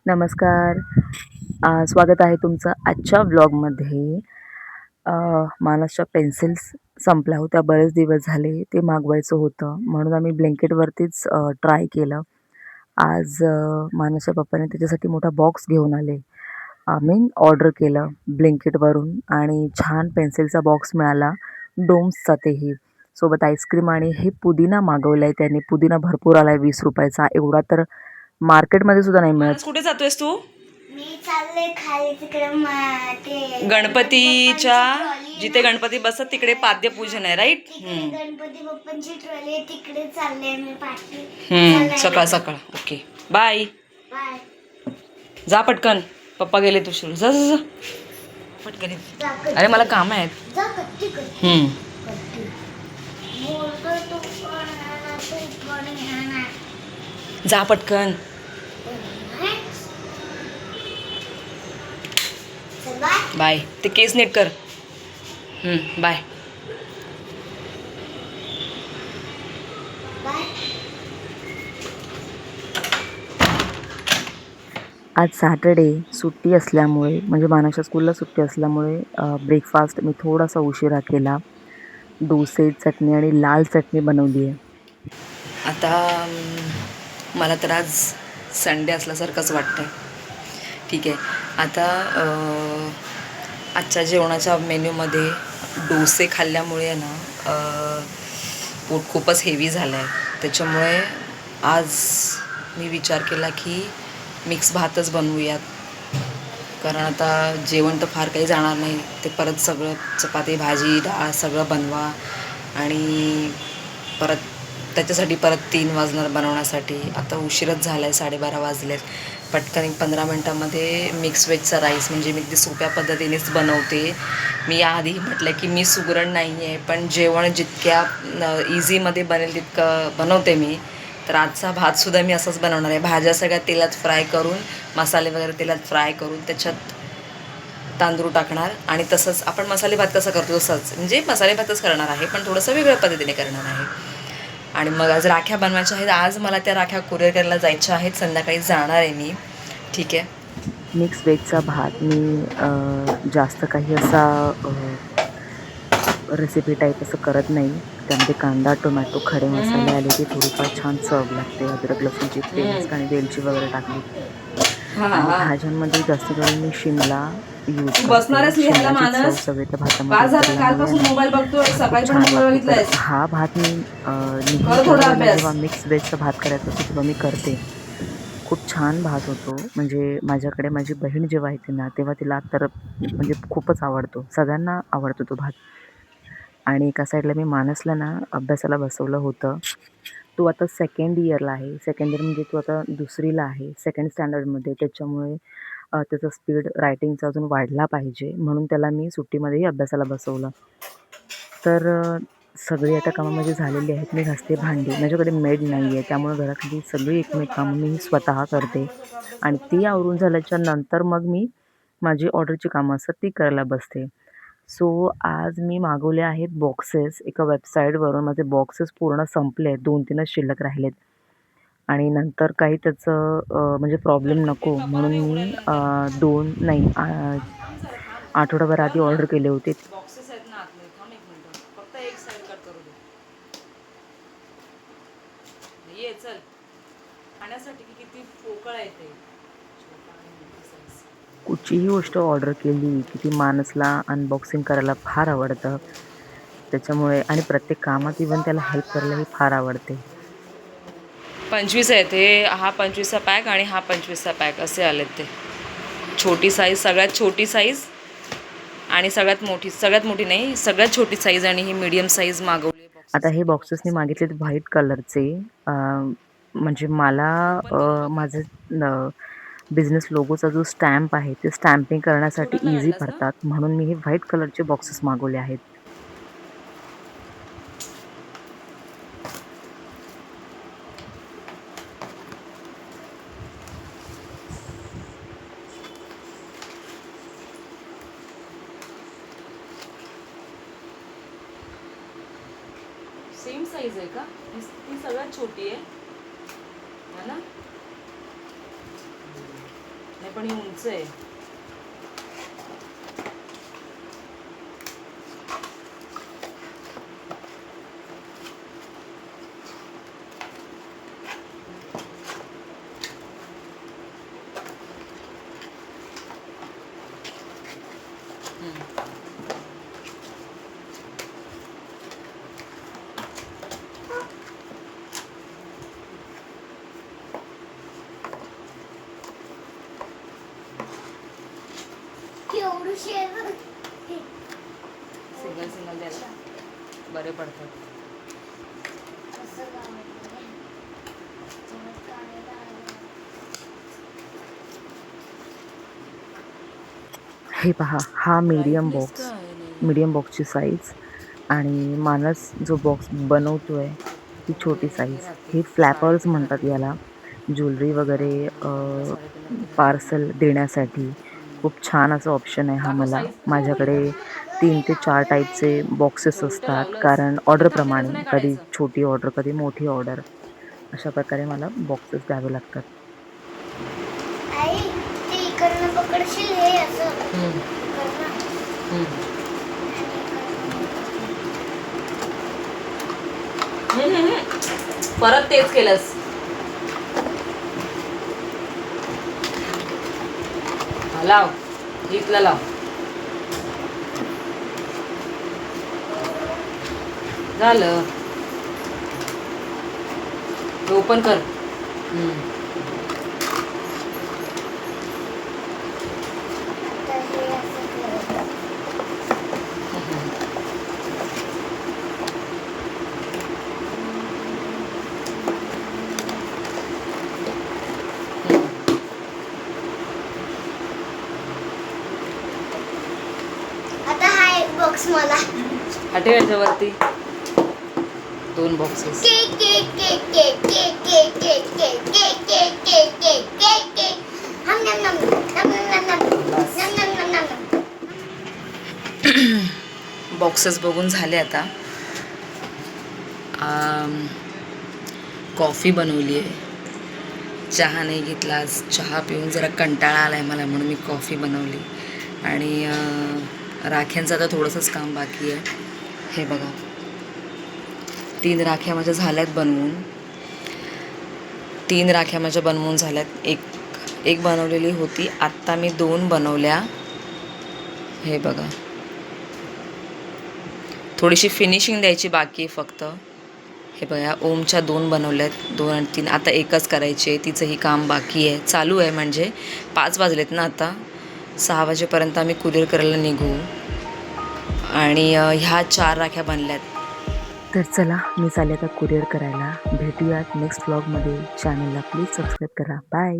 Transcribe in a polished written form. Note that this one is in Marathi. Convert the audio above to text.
नमस्कार. स्वागत आहे तुमचं आजच्या व्लॉगमध्ये. मानसच्या पेन्सिल्स संपल्या होत्या, बरेच दिवस झाले. ते मागवायचं होतं म्हणून आम्ही ब्लिंकिटवरतीच ट्राय केलं. आज मानसच्या पप्पाने त्याच्यासाठी मोठा बॉक्स घेऊन आले. आम्ही ऑर्डर केलं ब्लिंकिटवरून आणि छान पेन्सिलचा बॉक्स मिळाला, डोम्सचा तेही. सोबत आईस्क्रीम आणि हे पुदिना मागवलाय त्याने. पुदिना भरपूर आलाय ₹20 एवढा तर मार्केटमध्ये सुद्धा नाही मिळत. मानस कुठे जातोयस तू? मी चालले खाली तिकडे ते गणपतीच्या ट्रॉली जिथे गणपती बसतात तिकडे पाद्यपूजन आहे, राईट? तिकडे गणपती बाप्पांची ट्रॉली आहे, तिकडे चालले मी पाठी. सकाळ सकाळ. Okay, bye. बाय. जा पटकन, पप्पा गेले तुझे. जा जा जा पटकन ये. अरे मला काम आहेत. जा कट्टी कट्टी हम्म. कट्टी. बोलतोय तू पण आहे, तू पण आहे ना. जा पटकन. चल बाय. बाय. ते केस नीट कर. बाय. बाय. आज सॅटर्डे सुट्टी असल्यामुळे म्हणजे मानसच्या स्कूलला सुट्टी असल्यामुळे ब्रेकफास्ट मी थोडासा उशिरा केला. डोसे, चटणी आणि लाल चटणी बनवली आहे. आता मला तर आज संडे असल्यासारखंच वाटतंय. ठीक आहे. आता आजच्या जेवणाच्या मेन्यूमध्ये डोसे खाल्ल्यामुळे आहे ना, पोट खूपच हेवी झालं आहे. त्याच्यामुळे आज मी विचार केला की मिक्स भातच बनवूयात, कारण आता जेवण तर फार काही जाणार नाही. ते परत सगळं चपाती भाजी डाळ सगळं बनवा आणि परत त्याच्यासाठी परत 3 वाजणार बनवण्यासाठी. आता उशीरच झाला आहे, 12:30 वाजलेत. पटकन 15 मिनटामध्ये मिक्स व्हेजचा राईस म्हणजे मी अगदी सोप्या पद्धतीनेच बनवते. मी याआधी म्हटलं की मी सुगरण नाही आहे, पण जेवण जितक्या इझीमध्ये बनेल तितकं बनवते मी. तर आजचा भातसुद्धा मी असंच बनवणार आहे. भाज्या सगळ्या तेलात फ्राय करून, मसाले वगैरे तेलात फ्राय करून त्याच्यात तांदूळ टाकणार आणि तसंच आपण मसाले भात कसा करतो तसंच म्हणजे मसाले भातच करणार आहे, पण थोडंसं वेगळ्या पद्धतीने करणार आहे. आणि मग आज राख्या बनवायच्या आहेत. आज मला त्या राख्या कुरिअर करायला जायच्या आहेत. संध्याकाळी जाणार आहे मी. ठीक आहे. मिक्स व्हेजचा भात मी जास्त काही असा रेसिपी टाईप असं करत नाही. त्यामध्ये कांदा, टोमॅटो, खडे मसाले आले की थोडीफार छान चव लागते. अद्रक लसूणची पेस्ट आणि वेलची वगैरे टाकली. आणि भाज्यांमध्ये जास्त करून मी शिमला यूज तू करते. बसणारच लिहायला शिमलाची चव मानस? सगळ्या पास भातामध्ये झाला, उतरल्यामुळे कालपासून ना मोबाईल बघतोय, खूप सकाळी पण छान मोबाईल लागते. तर बघितलायस. हा भात मी नेहमी कर थोडा ठरवलं ना, अभ्यास. जेव्हा मिक्स व्हेजचा भात करायचा असतो तेव्हा मी करते. खूप छान भात होतो. म्हणजे माझ्याकडे माझी बहीण जेव्हा येते ना, तेव्हा तिला तर म्हणजे खूपच आवडतो. सगळ्यांना आवडतो तो भात. आणि एका साईडला मी मानसला ना अभ्यासाला बसवलं होतं. तो आता सेकंड इयरला आहे. सेकंड इयर म्हणजे तो आता दुसरीला आहे, सेकंड स्टँडर्डमध्ये. त्याच्यामुळे त्याचा स्पीड रायटिंगचा अजून वाढला पाहिजे म्हणून त्याला मी सुट्टीमध्येही अभ्यासाला बसवलं. तर सगळी आता कामं माझी झालेली आहेत. मी घासते भांडी. माझ्याकडे मेड नाही आहे, त्यामुळे घरातली सगळी एकमेक कामं मी स्वतः करते. आणि ती आवरून झाल्याच्या नंतर मग मी माझी ऑर्डरची कामं असतात ती करायला बसते. सो आज मी मागवले आहेत बॉक्सेस एका वेबसाईटवरून. माझे बॉक्सेस पूर्ण संपले आहेत. 2-3च शिल्लक राहिलेत. आणि नंतर काही त्याचं म्हणजे प्रॉब्लेम नको म्हणून मी 2 नाही आठवडाभर आधी ऑर्डर केले होते. बॉक्सेस आहेत ना आतमध्ये. थांब एक मिनिट, फक्त एक साईड कट करू दे. ये चल. खाण्यासाठी किती पोकळ आहे ते. कुठचीही गोष्ट ऑर्डर केली की ती मानसला अनबॉक्सिंग करायला फार आवडतं. त्याच्यामुळे आणि प्रत्येक कामात इव्हन त्याला हेल्प करायलाही फार आवडते. 25 आहे ते. हा 25चा पॅक आणि हा 25चा पॅक असे आलेत ते. छोटी साईज, सगळ्यात छोटी साईज आणि सगळ्यात मोठी नाही, सगळ्यात छोटी साईज आणि ही मीडियम साईज मागवली. आता बॉक्सेस हे सगळे बॉक्सेस मी बॉक्सेस मागितलेत व्हाईट कलरचे. म्हणजे मला ओपन करून बघ. माझं बिझनेस लोगोचा जो स्टॅम्प आहे ते स्टॅम्पिंग करण्यासाठी छोटा इझी काढलास ना? पडतात म्हणून मी हे व्हाईट कलरचे बॉक्सेस मागवले आहेत. सेम साईज आहे का? ती सगळ्यात छोटी आहे, है ना? पण ही उंच आहे. एवढीशी आहे बघ. सिंगल सिंगल द्यायला बरे पडतात. असं लावायचं. परत काढायला आलं. हे पहा, हा मीडियम बॉक्सची साईज आणि मानस जो बॉक्स बनवतोय ती छोटी साईज. हे फ्लॅपर्स म्हणतात याला. ज्वेलरी वगैरे पार्सल देण्यासाठी खूप छान असं ऑप्शन आहे हा मला. माझ्याकडे 3 ते 4 टाईपचे बॉक्सेस असतात, कारण ऑर्डरप्रमाणे, कधी छोटी ऑर्डर, कधी मोठी ऑर्डर, अशा प्रकारे मला बॉक्सेस द्यावे लागतात. आई, ते इकडनं पकडशील हे असं. इकडनं. परत तेच केलंस. लाव, इथला लाव. झालं. ओपन कर. आता हे असं करायचं. आता हा एक बॉक्स मला. हटे याच्यावरती 2 boxes. Cake cake cake cake cake cake cake cake cake cake cake cake cake cake. हम नम नम नम नम नम नम नम नम नम. बॉक्सेस बघून झाले आता. कॉफी बनवली आहे. चहा नाही घेतला आज. चहा पिऊन जरा कंटाळा आला आहे मला, म्हणून मी कॉफी बनवली. आणि राख्यांचं आता थोडंसंच काम बाकी आहे. हे बघा, 3 राख्या माझ्या झाल्यात बनवून. 3 राख्या माझ्या बनवून झाल्यात. एक बनवलेली होती, आत्ता मी 2 बनवल्या. हे बघा, थोडीशी फिनिशिंग द्यायची बाकी आहे फक्त. हे बघा, ओमच्या 2 बनवल्यात, 2 आणि 3. आता एकच करायची आहे, तिचंही काम बाकी आहे, चालू आहे. म्हणजे 5 वाजलेत ना आता. 6 वाजेपर्यंत आम्ही कुरिअर करायला निघू. आणि ह्या 4 राख्या बनल्यात. तर चला, मी चालले आता कुरिअर करायला. भेटूयात नेक्स्ट व्लॉगमध्ये. चॅनलला प्लीज सबस्क्राईब करा. बाय.